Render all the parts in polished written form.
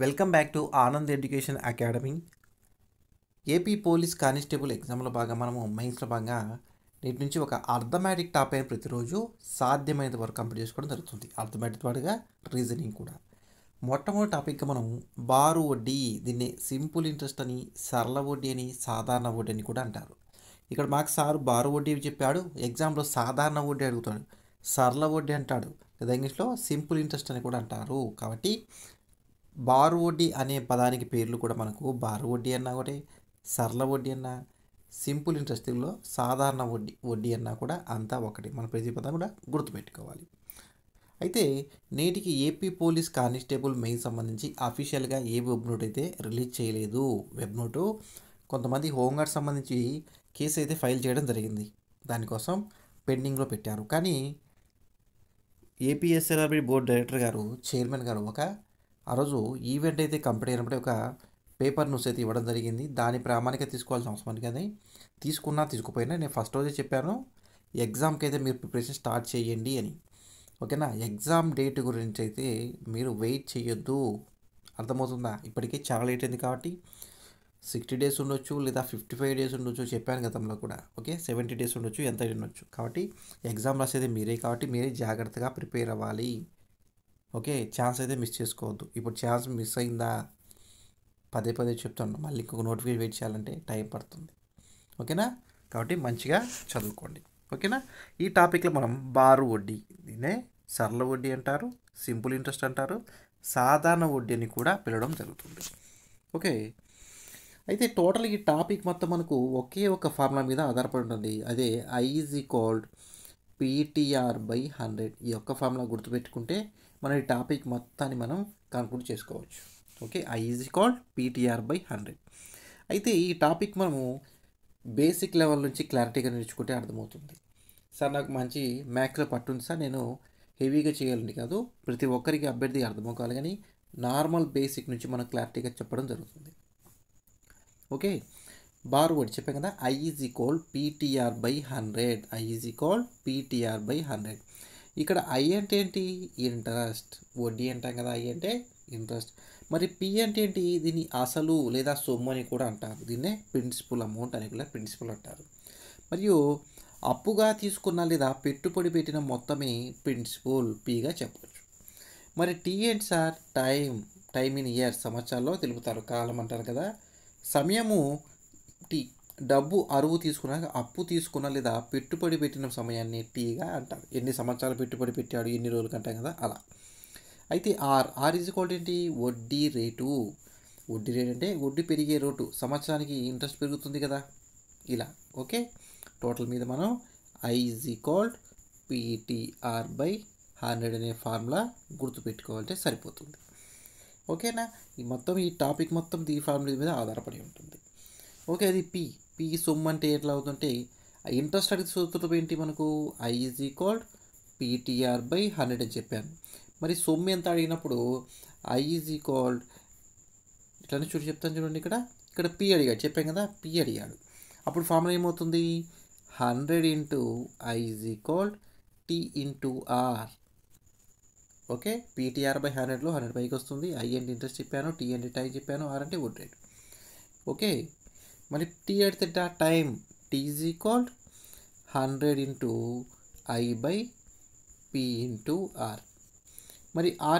Welcome back to Anand education academy. AP police constable ఎగ్జామ్లో భాగంగా మనము మెయిన్స్లో భాగంగా నేటి నుంచి ఒక అర్థమెటిక్ టాపిక్ ప్రతిరోజు సాధ్యమైనంత వరకు కంప్లీట్ చేసుకోవడం జరుగుతుంది. అర్థమెటిక్ పాటుగా రీజనింగ్ కూడా. మొట్టమొదటి టాపిక్గా మనం బారు వడ్డీ, దీన్ని సింపుల్ ఇంట్రెస్ట్ అని, సరళ వడ్డీ అని, సాధారణ వడ్డీ అని కూడా అంటారు. ఇక్కడ మాకు సారు బారు వడ్డీ చెప్పాడు, ఎగ్జామ్లో సాధారణ వడ్డీ అడుగుతాడు, సరళ వడ్డీ అంటాడు, లేదా ఇంగ్లీష్లో సింపుల్ ఇంట్రెస్ట్ అని కూడా అంటారు. కాబట్టి బారు వడ్డీ అనే పదానికి పేర్లు కూడా మనకు బారు వడ్డీ అన్నా ఒకటే, సరళ వడ్డీ అన్నా, సింపుల్ ఇంట్రెస్ట్లో సాధారణ వడ్డీ అన్నా కూడా అంతా ఒకటి. మన ప్రతి పదం కూడా గుర్తుపెట్టుకోవాలి. అయితే నేటికి ఏపీ పోలీస్ కానిస్టేబుల్ మెయిన్ సంబంధించి అఫీషియల్గా ఏ వెబ్ నోట్ అయితే రిలీజ్ చేయలేదు. వెబ్ నోటు కొంతమంది హోంగార్డ్ సంబంధించి కేసు అయితే ఫైల్ చేయడం జరిగింది, దానికోసం పెండింగ్లో పెట్టారు. కానీ ఏపీఎస్ఎల్ఆర్బి బోర్డు డైరెక్టర్ గారు, చైర్మన్ గారు ఆ రోజు ఈవెంట్ అయితే కంప్లీట్ అయినప్పుడే ఒక పేపర్ న్యూస్ అయితే ఇవ్వడం జరిగింది. దాని ప్రామాణికత తీసుకోవాల్సిన అవసరం కానీ తీసుకున్నా తీసుకోపోయినా నేను ఫస్ట్ రోజే చెప్పాను, ఎగ్జామ్కి అయితే మీరు ప్రిపరేషన్ స్టార్ట్ చేయండి అని. ఓకేనా? ఎగ్జామ్ డేట్ గురించి అయితే మీరు వెయిట్ చేయొద్దు, అర్థమవుతుందా? ఇప్పటికే చాలా లేట్ అయింది కాబట్టి 60 డేస్ ఉండొచ్చు, లేదా 55 డేస్ ఉండొచ్చు, చెప్పాను గతంలో కూడా. ఓకే, 70 డేస్ ఉండొచ్చు, ఎంత ఉండొచ్చు. కాబట్టి ఎగ్జామ్ రాసేది మీరే, కాబట్టి మీరే జాగ్రత్తగా ప్రిపేర్ అవ్వాలి. ఓకే, ఛాన్స్ అయితే మిస్ చేసుకోవద్దు. ఇప్పుడు ఛాన్స్ మిస్ అయిందా, పదే పదే చెప్తాను, మళ్ళీ ఇంకొక నోటిఫికేషన్ వెయిట్ చేయాలంటే టైం పడుతుంది. ఓకేనా? కాబట్టి మంచిగా చదువుకోండి. ఓకేనా? ఈ టాపిక్లో మనం బారు వడ్డీ, దీన్నే సరళ వడ్డీ అంటారు, సింపుల్ ఇంట్రెస్ట్ అంటారు, సాధారణ వడ్డీ అని కూడా పిలవడం జరుగుతుంది. ఓకే, అయితే టోటల్ ఈ టాపిక్ మొత్తం మనకు ఒకే ఒక ఫార్ములా మీద ఆధారపడి ఉంటుంది. అదే I = PTR/100. ఈ ఒక్క ఫార్ములా గుర్తుపెట్టుకుంటే మన ఈ టాపిక్ మొత్తాన్ని మనం కన్క్లూడ్ చేసుకోవచ్చు. Okay, I = PTR/100. అయితే ఈ టాపిక్ మనము బేసిక్ లెవెల్ నుంచి క్లారిటీగా నేర్చుకుంటే అర్థమవుతుంది. సార్ నాకు మంచి మ్యాథ్స్లో పట్టుంది సార్, నేను హెవీగా చేయాలని కాదు, ప్రతి ఒక్కరికి అభ్యర్థి అర్థమవుకోవాలి, కానీ నార్మల్ బేసిక్ నుంచి మనం క్లారిటీగా చెప్పడం జరుగుతుంది. ఓకే, బారు వడ్డీ చెప్పాం కదా, I = PTR/100. I = PTR/100. ఇక్కడ I అంటే ఏంటి? ఇంట్రెస్ట్. వడ్డీ అంటాం కదా, I అంటే ఇంట్రెస్ట్. మరి P అంటే ఏంటి? దీన్ని అసలు లేదా సొమ్ము అని కూడా అంటారు. దీన్నే ప్రిన్సిపల్ అమౌంట్ అని కూడా ప్రిన్సిపల్ అంటారు. మరియు అప్పుగా తీసుకున్న లేదా పెట్టుబడి పెట్టిన మొత్తమే ప్రిన్సిపల్, Pగా చెప్పవచ్చు. మరి T ఏంటి సార్? టైం ఇన్ ఇయర్స్, సంవత్సరాల్లో తెలుపుతారు, కాలం అంటారు కదా. సమయము T. డబ్బు అరువు తీసుకున్నాక అప్పు తీసుకున్న లేదా పెట్టుబడి పెట్టిన సమయాన్ని Tగా అంటారు. ఎన్ని సంవత్సరాలు పెట్టుబడి పెట్టాడు, ఎన్ని రోజులు అంటాం కదా, అలా. అయితే R = ఏంటి? వడ్డీ రేటు. వడ్డీ రేటు అంటే వడ్డీ పెరిగే రేటు, సంవత్సరానికి ఇంట్రెస్ట్ పెరుగుతుంది కదా, ఇలా. ఓకే, టోటల్ మీద మనం I = PTR/100 అనే ఫార్ములా గుర్తుపెట్టుకోవాలంటే సరిపోతుంది. ఓకేనా? ఈ టాపిక్ మొత్తం ఈ ఫార్ములా మీద ఆధారపడి ఉంటుంది. ఓకే, అది పి సొమ్ము అంటే ఎట్లా అవుతుంటే, ఇంట్రెస్ట్ అడిగితే సూత్రం ఏంటి మనకు? I = PTR/100 అని చెప్పాను. మరి సొమ్ము ఎంత అడిగినప్పుడు I = ఇట్లానే చెప్తాను చూడండి, ఇక్కడ P అడిగాడు, చెప్పాం కదా, P అడిగాడు. అప్పుడు ఫార్ములా ఏమవుతుంది? 100 × I = T × R. ఓకే, PTR/100లో 100 పైకి వస్తుంది. I అంటే ఇంట్రెస్ట్ చెప్పాను, T అంటే టైం చెప్పాను, R అంటే వడ్డీ రేటు. ఓకే, మరి T అంటే టైం. T = 100 × I/P × R. మరి R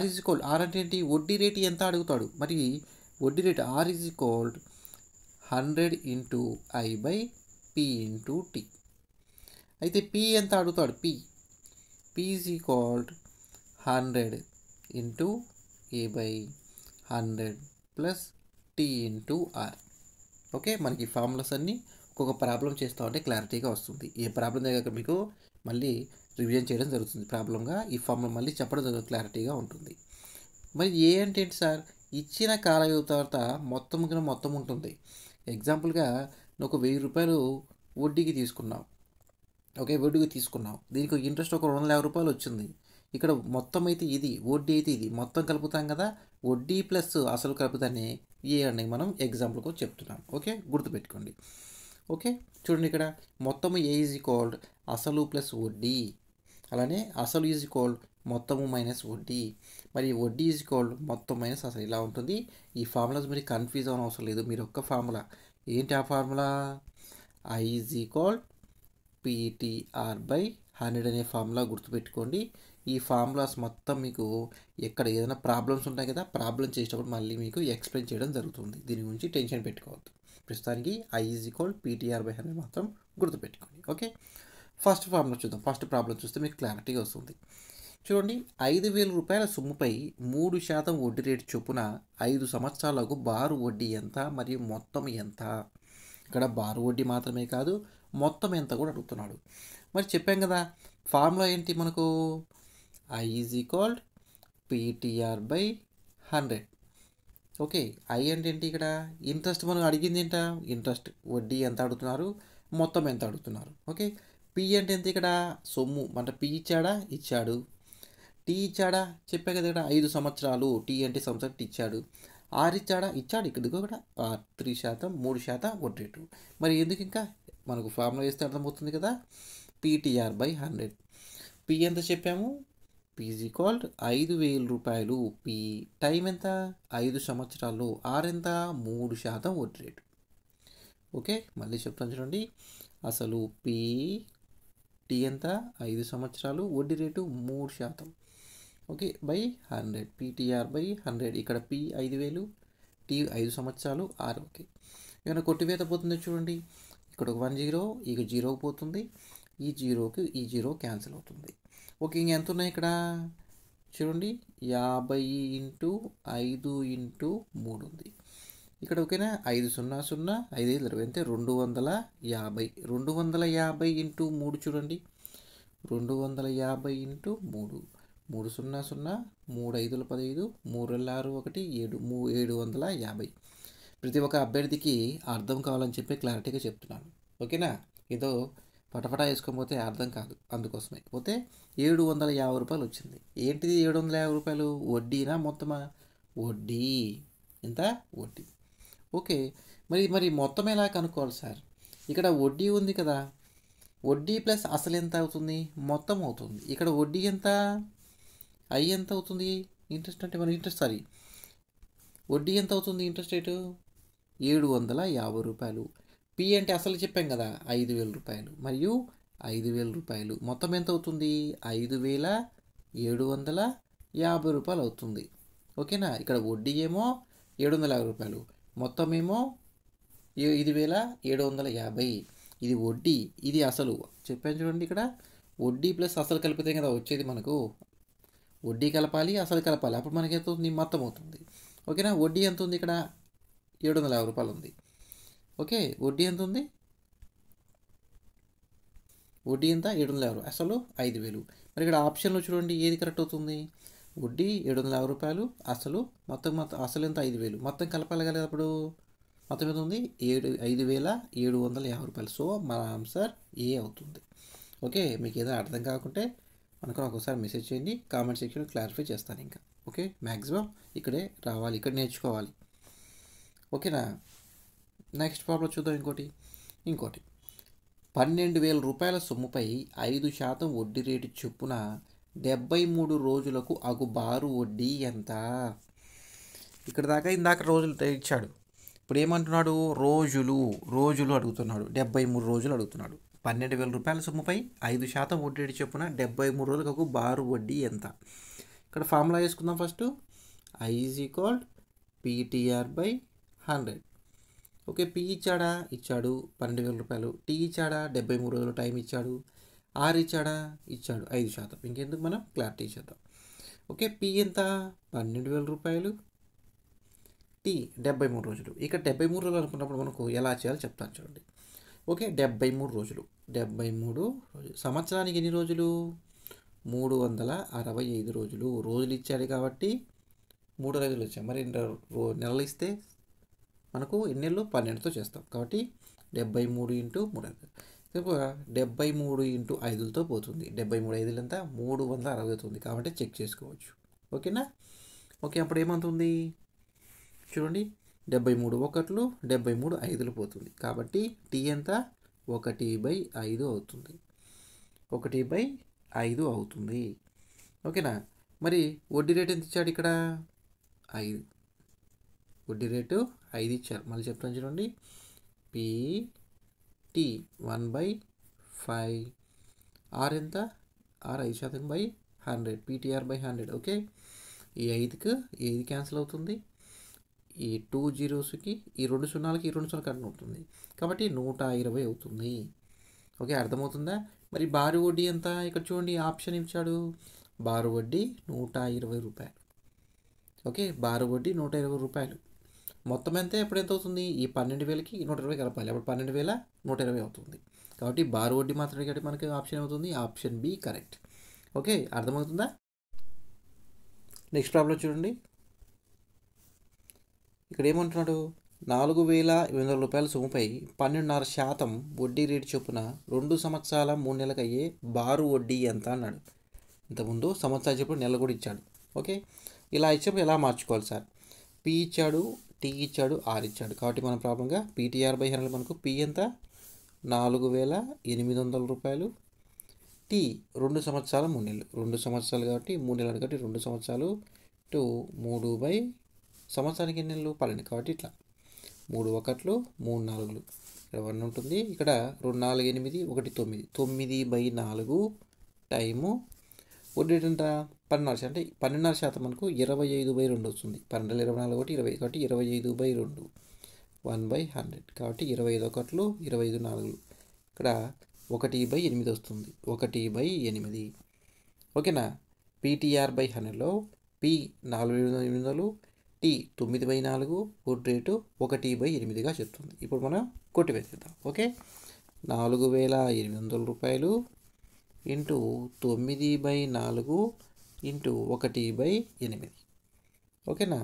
అంటే ఏంటి? వడ్డీ రేటు ఎంత అడుగుతాడు. మరి వడ్డీ రేటు R = 100 × I/P × T. అయితే P ఎంత అడుగుతాడు? P = 100 × A/100 + T × R. Okay, మనకి ఫార్ములాస్ అన్నీ ఒక్కొక్క ప్రాబ్లం చేస్తూ ఉంటే క్లారిటీగా వస్తుంది. ఏ ప్రాబ్లం దగ్గర మీకు మళ్ళీ రివిజన్ చేయడం జరుగుతుంది. ప్రాబ్లంగా ఈ ఫార్ములా మళ్ళీ చెప్పడం జరుగుతుంది, క్లారిటీగా ఉంటుంది. మరి ఏ అంటే ఏంటి సార్? ఇచ్చిన కాల వ్యవధి తర్వాత మొత్తం ఉంటుంది. ఎగ్జాంపుల్గా నువ్వు ఒక 1000 రూపాయలు వడ్డీకి తీసుకున్నావు. ఓకే, వడ్డీకి తీసుకున్నావు, దీనికి ఇంట్రెస్ట్ ఒక 250 రూపాయలు వచ్చింది. ఇక్కడ మొత్తం అయితే ఇది, వడ్డీ అయితే ఇది, మొత్తం కలుపుతాం కదా, వడ్డీ ప్లస్ అసలు కలుపుతానే ఏ అని మనం ఎగ్జాంపుల్కి చెప్తున్నాం. ఓకే, గుర్తుపెట్టుకోండి. ఓకే, చూడండి, ఇక్కడ మొత్తం A = అసలు ప్లస్ వడ్డీ, అలానే అసలు మొత్తము మైనస్ వడ్డీ. మరి వడ్డీ ఈజ్ ఈక్వల్ మొత్తం మైనస్ అసలు ఇలా ఉంటుంది. ఈ ఫార్ములాస్ మీరు కన్ఫ్యూజ్ అవ్వడం అవసరం లేదు. మీరు ఒక్క ఫార్ములా ఏంటి ఆ formula? I is equal PTR by 100 అనే ఫార్ములా గుర్తుపెట్టుకోండి. ఈ ఫార్ములాస్ మొత్తం మీకు ఎక్కడ ఏదైనా ప్రాబ్లమ్స్ ఉంటాయి కదా, ప్రాబ్లమ్ చేసేటప్పుడు మళ్ళీ మీకు ఎక్స్ప్లెయిన్ చేయడం జరుగుతుంది. దీని గురించి టెన్షన్ పెట్టుకోవద్దు. ప్రస్తుతానికి I is equal PTR by 100 మాత్రం గుర్తుపెట్టుకోండి. ఓకే, ఫస్ట్ ఫార్ములా చూద్దాం. ఫస్ట్ ప్రాబ్లం చూస్తే మీకు క్లారిటీగా వస్తుంది. చూడండి, 5,000 రూపాయల సొమ్ముపై 3% వడ్డీ రేటు చొప్పున 5 సంవత్సరాలకు బారు వడ్డీ ఎంత మరియు మొత్తం ఎంత? ఇక్కడ బారు వడ్డీ మాత్రమే కాదు, మొత్తం ఎంత కూడా అడుగుతున్నాడు. మరి చెప్పాం కదా, ఫార్ములా ఏంటి మనకు? I is equal PTR by 100. Okay, I అంటే ఏంటి? ఇక్కడ ఇంట్రెస్ట్ మనం అడిగింది ఏంట? ఇంట్రెస్ట్, వడ్డీ ఎంత అడుగుతున్నారు, మొత్తం ఎంత అడుగుతున్నారు. ఓకే, పి అంటే ఎంత? ఇక్కడ సొమ్ము. అంటే పి ఇచ్చాడా? ఇచ్చాడు. టీ ఇచ్చాడా? చెప్పా కదా ఇక్కడ 5 సంవత్సరాలు. టీ అంటే సంవత్సరం ఇచ్చాడు. ఆర్ ఇచ్చాడా? ఇచ్చాడు. ఇక్కడ కూడా 3%, 3% వడ్డీ రేటు. మరి ఎందుకు ఇంకా మనకు ఫార్ములా వేస్తే అర్థమవుతుంది కదా, PTR బై 100. పి ఎంత చెప్పాము? పి ఈజ్ ఈక్వల్ 5,000 రూపాయలు. పి టైం ఎంత? 5 సంవత్సరాలు. ఆర్ ఎంత? 3% వడ్డీ రేటు. ఓకే, మళ్ళీ చెప్తాను చూడండి. అసలు టీ ఎంత? 5 సంవత్సరాలు, వడ్డీ rate 3%. Okay, by 100. PTR by 100. ఇక్కడ పి 5,000, టీ 5 సంవత్సరాలు, ఆర్. ఓకే, ఏమైనా కొట్టివేత పోతుందో చూడండి. ఇక్కడ ఒక 1 0, ఇక 0 పోతుంది. ఈ 0కి ఈ 0 క్యాన్సిల్ అవుతుంది. ఓకే, ఇంక ఎంత ఉన్నాయి ఇక్కడ చూడండి. 50 ఇంటూ 5 ఇంటూ 3 ఉంది ఇక్కడ. ఓకేనా, 5 0 0, 5 5 20 అంటే 250. 250 ఇంటూ 3 చూడండి. 250 ఇంటూ 3, 3 0 0, 3 5 15, 3 6 1 7, 750. ప్రతి ఒక్క అభ్యర్థికి అర్థం కావాలని చెప్పి క్లారిటీగా చెప్తున్నాను. ఓకేనా, ఏదో పటపటా వేసుకోకపోతే అర్థం కాదు, అందుకోసమే. పోతే 750 రూపాయలు వచ్చింది. ఏంటిది 750 రూపాయలు? వడ్డీనా మొత్తమా? వడ్డీ. ఎంత? వడ్డీ. ఓకే, మరి మొత్తం ఎలా కనుక్కోవాలి సార్? ఇక్కడ వడ్డీ ఉంది కదా, వడ్డీ ప్లస్ అసలు ఎంత అవుతుంది? మొత్తం అవుతుంది. ఇక్కడ వడ్డీ ఎంత? ఐ ఎంత అవుతుంది? ఇంట్రెస్ట్ అంటే మన ఇంట్రెస్ట్, సారీ, వడ్డీ ఎంత అవుతుంది? ఇంట్రెస్ట్ రేటు 750 రూపాయలు. పి అంటే అసలు చెప్పాం కదా 5,000 రూపాయలు మరియు 5,000 రూపాయలు. మొత్తం ఎంత అవుతుంది? 5,750 రూపాయలు అవుతుంది. ఓకేనా, ఇక్కడ వడ్డీ ఏమో 750 రూపాయలు, మొత్తం ఏమో 5,750. ఇది వడ్డీ, ఇది అసలు. చెప్పాను చూడండి, ఇక్కడ వడ్డీ ప్లస్ అసలు కలిపితే కదా వచ్చేది మనకు. వడ్డీ కలపాలి, అసలు కలపాలి, అప్పుడు మనకి ఎంత అవుతుంది? మొత్తం అవుతుంది. ఓకేనా, వడ్డీ ఎంత ఉంది? ఇక్కడ 750 రూపాయలు ఉంది. ఓకే, వడ్డీ ఎంత ఉంది? వడ్డీ ఎంత? 750. అసలు 5,000. మరి ఇక్కడ ఆప్షన్లో చూడండి, ఏది కరెక్ట్ అవుతుంది? వడ్డీ 750 రూపాయలు, అసలు మొత్తం అసలు ఎంత? 5,000. మొత్తం కలపాలి కదా, అప్పుడు మొత్తం ఎంత ఉంది? 5,750 రూపాయలు. సో మన ఆన్సర్ ఏ అవుతుంది. ఓకే, మీకు ఏదైనా అర్థం కాకుంటే మనకు ఒకసారి మెసేజ్ చేయండి, కామెంట్ సెక్షన్లో క్లారిఫై చేస్తాను ఇంకా. ఓకే, మ్యాక్సిమం ఇక్కడే రావాలి, ఇక్కడ నేర్చుకోవాలి. ఓకేనా, నెక్స్ట్ ప్రాబ్లం చూద్దాం. ఇంకోటి 12,000 రూపాయల సొమ్ముపై 5% వడ్డీ రేటు చొప్పున 73 రోజులకు అగు బారు వడ్డీ ఎంత? ఇక్కడ దాకా ఇందాక రోజులు ఇచ్చాడు. ఇప్పుడు ఏమంటున్నాడు? రోజులు అడుగుతున్నాడు. 73 రోజులు అడుగుతున్నాడు. 12,000 రూపాయల సొమ్ముపై 5% వడ్డీ రేటు చొప్పున 73 రోజులకు బారు వడ్డీ ఎంత? ఇక్కడ ఫార్ములా వేసుకుందాం first. I is equal PTR by 100. Okay, P ఇచ్చాడా? ఇచ్చాడు 12,000 రూపాయలు. టీ ఇచ్చాడా? 73 రోజులు టైం ఇచ్చాడు. ఆర్ ఇచ్చాడా? ఇచ్చాడు 5%. ఇంకెందుకు మనం క్లారిటీ చేద్దాం. ఓకే, పి ఎంత? 12,000 రూపాయలు. టీ 73 రోజులు. ఇక్కడ 73 రోజులు అనుకున్నప్పుడు మనకు ఎలా చేయాలో చెప్తాను చూడండి. ఓకే, 73 రోజులు. 73 రోజులు. సంవత్సరానికి ఎన్ని రోజులు? 365 రోజులు. రోజులు ఇచ్చాడు కాబట్టి 3 రోజులు వచ్చాయి. మరి నెలలు ఇస్తే మనకు ఎన్ని నెలలు? 12తో చేస్తాం కాబట్టి 73 ఇంటూ 3. 73 ఇంటూ 5తో పోతుంది. 73 5 ఎంత? 360 అవుతుంది. కాబట్టి చెక్ చేసుకోవచ్చు. ఓకేనా. ఓకే, అప్పుడు ఏమవుతుంది చూడండి, 73 1లు, 73 5లు పోతుంది. కాబట్టి టీ ఎంత? 1/5 అవుతుంది. 1/5 అవుతుంది. ఓకేనా. మరి వడ్డీ రేట్ ఎంత ఇచ్చాడు ఇక్కడ? 5. వడ్డీ రేటు 5 ఇచ్చారు. మళ్ళీ చెప్తాను చూడండి. PT 1/5. ఆర్ ఎంత? ఆర్ 5% 100. PTR/100. ఓకే. ఈ 5కి ఏది క్యాన్సిల్ అవుతుంది? ఈ 2 జీరోస్కి ఈ 2 సున్నాలకి ఈ 2 సున్నా కట్ అవుతుంది. కాబట్టి 120 అవుతుంది. ఓకే, అర్థమవుతుందా? మరి బారు వడ్డీ ఎంత? ఇక్కడ చూడండి, ఆప్షన్ ఇచ్చాడు. బారు వడ్డీ 120 రూపాయలు. ఓకే, బారు వడ్డీ 120 రూపాయలు. మొత్తం ఎంత అవుతుంది? ఈ 12,000కి 120 కలపాలి. అప్పుడు 12,120 అవుతుంది. కాబట్టి బారు వడ్డీ మాత్రమే కాబట్టి మనకి ఆప్షన్ అవుతుంది. Option B correct. ఓకే, అర్థమవుతుందా? నెక్స్ట్ ప్రాబ్లం చూడండి. ఇక్కడ ఏమంటున్నాడు? 4,800 రూపాయల సొమ్ముపై 12.5% వడ్డీ రేటు చొప్పున 2 సంవత్సరాల 3 నెలలకు అయ్యే బారు వడ్డీ ఎంత అన్నాడు. ఇంతకుముందు సంవత్సరాలు చెప్పి నెల కూడా ఇచ్చాడు. ఓకే, ఇలా ఇచ్చినప్పుడు ఎలా మార్చుకోవాలి సార్? పి ఇచ్చాడు, టీ ఇచ్చాడు, ఆర్ ఇచ్చాడు. కాబట్టి మన ప్రాబ్లంగా PTR/100 మనకు పి ఎంత? 4,800 రూపాయలు. టీ 2 సంవత్సరాల 3 నెలలు. 2 సంవత్సరాలు కాబట్టి 3 నెలలు కాబట్టి 2 సంవత్సరాలు టు 3 సంవత్సరానికి ఎన్ని నెలలు? 12. కాబట్టి ఇట్లా 3 1 3 4 ఇక్కడ 1 ఉంటుంది. ఇక్కడ 2 4 8 1 9. 9/4 టైము వడ్డీ రేట్ ఎంత? 12.5%. అంటే 12.5% మనకు 25/2 వస్తుంది. 12 24 ఒకటి 20 కాబట్టి 25/2 1/100. కాబట్టి 25 1 25 4 ఇక్కడ 1/8 వస్తుంది. 1/8. ఓకేనా. PTR/100లో P 4,800, T 9/4, వడ్డీ రేటు 1/8గా చెప్తుంది. ఇప్పుడు మనం కొట్టివేసేద్దాం. ఓకే, 4,800 రూపాయలు ఇంటూ 9/4 ఇంటూ 1/8. ఓకేనా.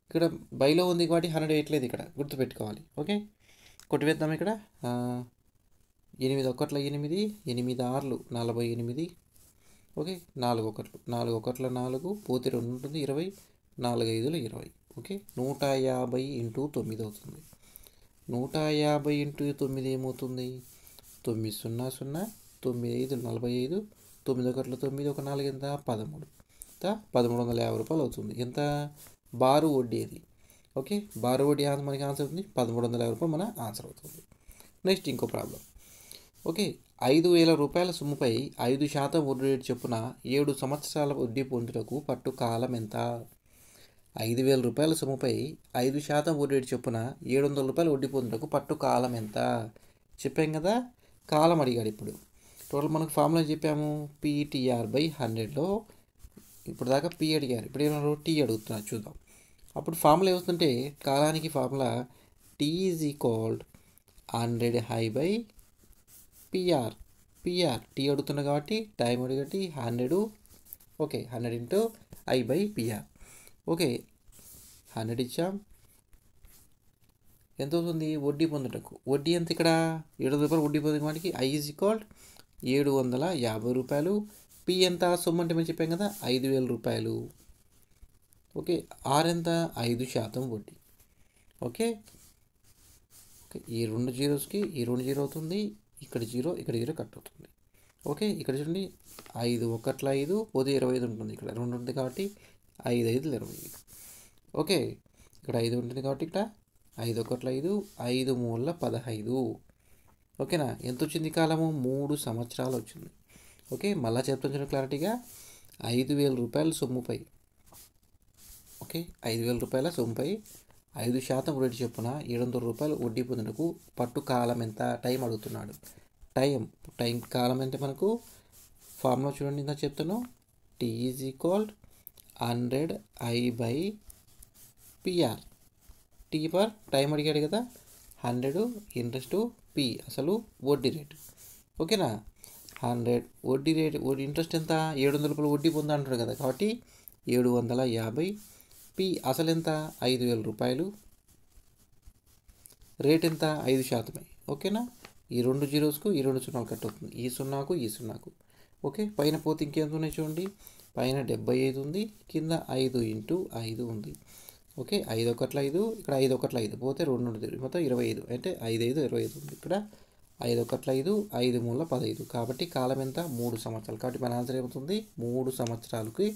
ఇక్కడ బైలో ఉంది కాబట్టి 100 వేయట్లేదు, ఇక్కడ గుర్తుపెట్టుకోవాలి. ఓకే, కొట్టివేద్దాం. ఇక్కడ 8 1 8, 8 6 48. ఓకే, 4 1 4 1 4 పోతే 2 ఉంటుంది 20, 4 5 20. ఓకే, 150 ఇంటూ 9 అవుతుంది. 150 ఇంటూ 9 ఏమవుతుంది? 9 0 0 9 5 45 9 1 9 1 4 ఎంత? 13. 1,350 రూపాయలు అవుతుంది. ఎంత? బారు వడ్డీ అది. ఓకే, బారు వడ్డీ మనకి ఆన్సర్ అవుతుంది 1,350 రూపాయలు మన ఆన్సర్ అవుతుంది. నెక్స్ట్ ఇంకో ప్రాబ్లం. ఓకే, 5,000 రూపాయల సొమ్ముపై 5% వడ్డీ రేటు చొప్పున 7 సంవత్సరాల వడ్డీ పొందుటకు పట్టు కాలం ఎంత? 5,000 రూపాయల సొమ్ముపై 5% వడ్డీ రేటు చొప్పున 700 రూపాయలు వడ్డీ పొందుటకు పట్టు కాలం ఎంత? చెప్పాం కదా, కాలం అడిగాడు. ఇప్పుడు టోటల్ మనకు ఫార్ములా చెప్పాము. PTR/100లో ఇప్పుడు దాకా P అడిగారు, ఇప్పుడు ఏమన్నారు? T అడుగుతున్నారు. చూద్దాం. అప్పుడు ఫార్ములా ఏమవుతుందంటే, కాలానికి formula T is equalled 100/PR. T అడుగుతున్నా కాబట్టి టైం అడిగట్టి 100. Okay, 100 into I/PR. ఓకే, 100 ఇచ్చాం. ఎంత అవుతుంది? వడ్డీ పొందుటకు వడ్డీ ఎంత? ఇక్కడ 700 రూపాయలు వడ్డీ పొందే వాటికి I ఈజ్ ఈక్వల్డ్ 750 రూపాయలు. P ఎంత? సొమ్ము అంటే మేము చెప్పాం కదా, 5,000 రూపాయలు. ఓకే, ఆర్ ఎంత? 5% వడ్డీ. ఓకే, ఈ 2 జీరోస్కి ఈ 2 జీరో అవుతుంది. ఇక్కడ 0 ఇక్కడ 0 కట్ అవుతుంది. ఓకే, ఇక్కడ చూడండి, 5 1 5 పోతే 25 ఉంటుంది. ఇక్కడ 2 ఉంటుంది కాబట్టి 5 5 25. ఓకే, ఇక్కడ 5 ఉంటుంది కాబట్టి ఇక్కడ 5 1 5 5 3 15. ఓకేనా. ఎంత వచ్చింది కాలము? 3 సంవత్సరాలు వచ్చింది. ఓకే, మళ్ళీ చెప్తాను క్లారిటీగా. 5,000 రూపాయల సొమ్ముపై, ఓకే, 5,000 రూపాయల సొమ్ముపై 5% వడ్డీ చొప్పున 700 రూపాయలు వడ్డీ పొందుటకు పట్టు కాలం ఎంత? టైం అడుగుతున్నాడు. టైం కాలం అంటే మనకు ఫార్ములా చూడండి, ఇంత చెప్తాను. T is equalled 100I/PR. T per time అడిగాడు కదా, 100 ఇంట్రెస్ట్ P అసలు వడ్డీ రేటు. ఓకేనా. 100 వడ్డీ రేటు, ఇంట్రెస్ట్ ఎంత? 700 రూపాయలు వడ్డీ పొందా అంటాడు కదా, కాబట్టి 750. P అసలు ఎంత? 5,000 రూపాయలు. రేట్ ఎంత? 5%. ఓకేనా. ఈ 2 జీరోస్కు ఈ 2 సున్నాలు కట్ అవుతుంది. ఈ 0కు ఈ 0కు. ఓకే, పైన పోతే ఇంకెంత ఉన్నాయి చూడండి. పైన 75 ఉంది, కింద 5 ఇంటూ 5 ఉంది. ఓకే, 5 1 5 ఇక్కడ 5 1 5 పోతే 2 ఉంటుంది. మొత్తం 25 అంటే 5 5 25 ఉంది. ఇక్కడ 5 ఒకట్ల 5, 5 మూల 15. కాబట్టి కాలం ఎంత? 3 సంవత్సరాలు. కాబట్టి మన ఆన్సర్ ఏమవుతుంది? 3 సంవత్సరాలకి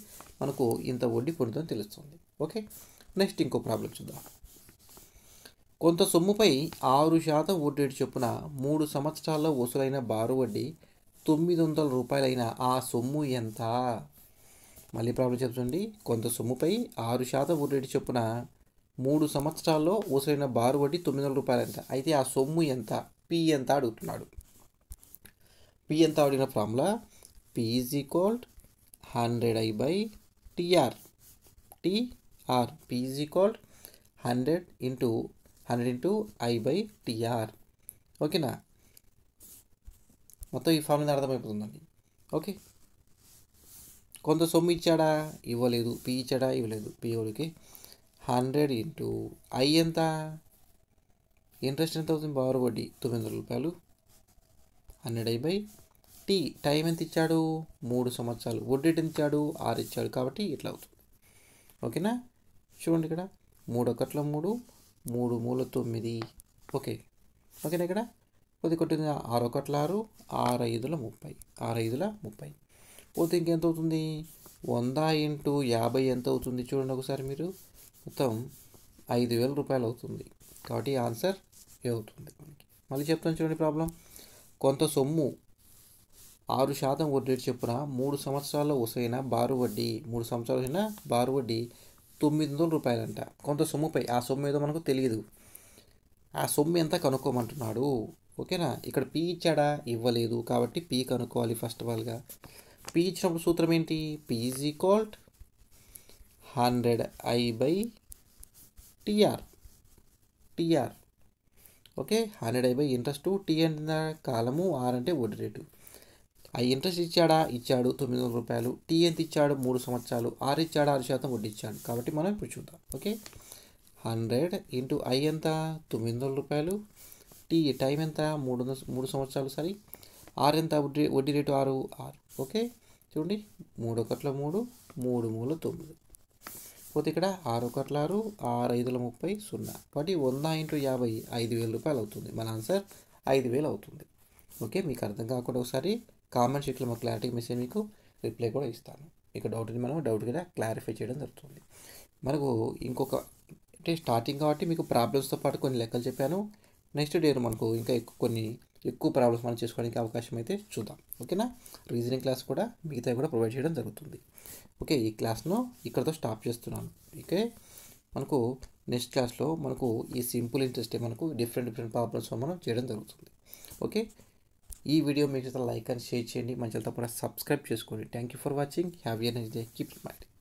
మనకు ఇంత వడ్డీ పొందుతుందని తెలుస్తుంది. ఓకే, నెక్స్ట్ ఇంకో ప్రాబ్లం చూద్దాం. కొంత సొమ్ముపై 6% వడ్డీ రేటు చొప్పున 3 సంవత్సరాల్లో వసూలైన బారు వడ్డీ 900 రూపాయలైన ఆ సొమ్ము ఎంత? మళ్ళీ ప్రాబ్లం చెప్తుంది. కొంత సొమ్ముపై 6% వడ్డీ రేటు చొప్పున 3 సంవత్సరాల్లో వసూలైన బారు వడ్డీ 900 రూపాయలు ఎంత? అయితే ఆ సొమ్ము ఎంత? పి ఎంత అడుగుతున్నాడు. పి ఎంత అడిగిన formula P is equal 100I/TR. TR P is equal 100 into I/TR. ఓకేనా? మొత్తం ఈ ఫార్ములా అర్థమైపోతుందండి. ఓకే, కొంత సొమ్ము ఇచ్చాడా? ఇవ్వలేదు. పి ఇచ్చాడా? ఇవ్వలేదు. పి ఓడికి 100 into I ఎంత? ఇంట్రెస్ట్ ఎంత అవుతుంది? బారు వడ్డీ 900 రూపాయలు. 100I/T. టైం ఎంత ఇచ్చాడు? 3 సంవత్సరాలు. వడ్డీ ఎంత ఇచ్చాడు? 6 ఇచ్చాడు. కాబట్టి ఇట్లా అవుతుంది. ఓకేనా? చూడండి ఇక్కడ 3 ఒకట్ల 3, 3 మూల 9. ఓకే, ఓకేనా? ఇక్కడ కొద్ది కొట్టింది 6 ఒకట్ల 6, 6 5ల 30. 6 5ల 30 పోతే ఇంకెంత అవుతుంది? 100 into 50 ఎంత అవుతుంది? చూడండి ఒకసారి మీరు. మొత్తం 5,000 రూపాయలు అవుతుంది. కాబట్టి ఆన్సర్ ఏ అవుతుంది మనకి. మళ్ళీ చెప్తాను చూడండి ప్రాబ్లం. కొంత సొమ్ము 6% వడ్డీ రేటు చొప్పున 3 సంవత్సరాల్లో వసూలైన బారు వడ్డీ 3 సంవత్సరాలు అయిన బారు వడ్డీ 900 రూపాయలంట. కొంత సొమ్ముపై, ఆ సొమ్ము ఏదో మనకు తెలియదు. ఆ సొమ్ము ఎంత కనుక్కోమంటున్నాడు. ఓకేనా? ఇక్కడ పి ఇచ్చాడా? ఇవ్వలేదు. కాబట్టి పి కనుక్కోవాలి ఫస్ట్ ఆఫ్ ఆల్గా. పి ఇచ్చినప్పుడు సూత్రం ఏంటి? P is equal 100I/TR. TR. Okay, 100I/ interest. T అంటే కాలము, ఆర్ అంటే వడ్డీ రేటు. ఆ ఇంట్రెస్ట్ ఇచ్చాడా? ఇచ్చాడు 900 రూపాయలు. టీ ఎంత ఇచ్చాడు? 3 సంవత్సరాలు. ఆర్ ఇచ్చాడు, 6% వడ్డీ ఇచ్చాడు. కాబట్టి మనం ఇప్పుడు చూద్దాం. ఓకే, 100 into I ఎంత? 900 రూపాయలు. టీ టైం ఎంత? 3 సంవత్సరాలు. సరే, ఆర్ ఎంత? వడ్డీ రేటు 6. ఓకే, చూడండి 3 ఒకట్ల 3, 3 మూల 9. పోతే ఇక్కడ 6 ఒకట్ల 6, 6 5ల 30, 0. కాబట్టి 100 into 50 5,000 రూపాయలు అవుతుంది. మన ఆన్సర్ 5,000 అవుతుంది. ఓకే, మీకు అర్థం కాకుండా ఒకసారి కామెంట్ సెక్షన్లో మాకు క్లారిటీ మెసేజ్ మీకు రిప్లై కూడా ఇస్తాను. మీకు డౌట్ని మనం డౌట్ కూడా క్లారిఫై చేయడం జరుగుతుంది. మనకు ఇంకొక అంటే స్టార్టింగ్ కాబట్టి మీకు ప్రాబ్లమ్స్తో పాటు కొన్ని లెక్కలు చెప్పాను. నెక్స్ట్ డే మనకు ఇంకా ఎక్కువ ప్రాబ్లమ్స్ మనం చేసుకోవడానికి అవకాశం అయితే చూద్దాం. ఓకేనా? రీజనింగ్ క్లాస్ కూడా మిగతా కూడా ప్రొవైడ్ చేయడం జరుగుతుంది. ఓకే, ఈ క్లాస్ను ఇక్కడతో స్టాప్ చేస్తున్నాను. ఓకే, మనకు నెక్స్ట్ క్లాస్లో మనకు ఈ సింపుల్ ఇంట్రెస్ట్ మనకు డిఫరెంట్ ప్రాబ్లమ్స్ మనం చేయడం జరుగుతుంది. ఓకే, ఈ వీడియో మీకు లైక్ అండ్ షేర్ చేయండి. మంచి తప్పకుండా సబ్స్క్రైబ్ చేసుకోండి. Thank you for watching. Have a nice day. Keep smiling.